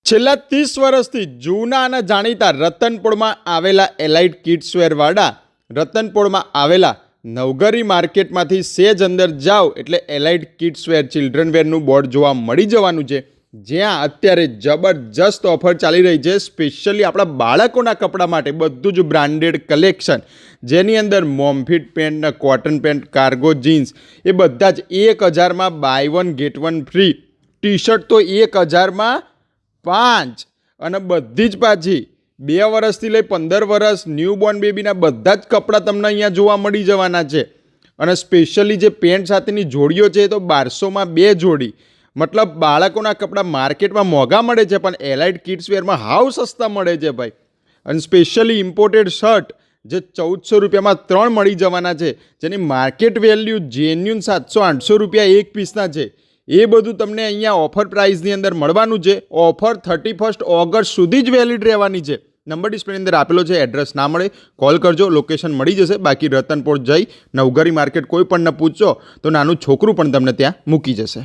છેલ્લા 30 વર્ષથી જૂના અને જાણીતા રતનપોળમાં આવેલા એલાઇટ કિડ્સવેરવાળા રતનપોળમાં આવેલા નવઘરી માર્કેટમાંથી સેજ અંદર જાઓ એટલે એલાઇટ કિડ્સવેર ચિલ્ડ્રનવેરનું બોર્ડ જોવા મળી જવાનું છે, જ્યાં અત્યારે જબરજસ્ત ઓફર ચાલી રહી છે. સ્પેશિયલી આપણા બાળકોના કપડાં માટે બધું જ બ્રાન્ડેડ કલેક્શન, જેની અંદર mom fit pant, cotton pant, cargo jeans એ બધા જ 1000માં buy one get one free. T shirt તો 1000માં 5 અને બધી જ પાછી 2 વર્ષથી લઈ 15 વર્ષ ન્યૂબોર્ન બેબીના બધા જ કપડાં તમને અહીંયા જોવા મળી જવાના છે. અને સ્પેશિયલી જે પેન્ટ સાથેની જોડીઓ છે એ તો 1200માં 2 જોડી. મતલબ બાળકોના કપડાં માર્કેટમાં મોંઘા મળે છે, પણ એલાઇટ કિડ્સવેરમાં હાવ સસ્તા મળે છે ભાઈ. અને સ્પેશિયલી ઇમ્પોર્ટેડ શર્ટ જે 1400 રૂપિયામાં 3 મળી જવાના છે, જેની માર્કેટ વેલ્યુ જેન્યુન 700-800 રૂપિયા એક પીસના છે. એ બધું તમને અહીંયા ઓફર પ્રાઇસની અંદર મળવાનું છે. ઓફર 31 ઓગસ્ટ સુધી જ વેલિડ રહેવાની છે. નંબર ડિસ્પ્લેની અંદર આપેલો છે. એડ્રેસ ના મળે કોલ કરજો, લોકેશન મળી જશે. બાકી રતનપોળ જઈ નવઘરી માર્કેટ કોઈ પણ ન પૂછજો તો નાનું છોકરું પણ તમને ત્યાં મૂકી જશે.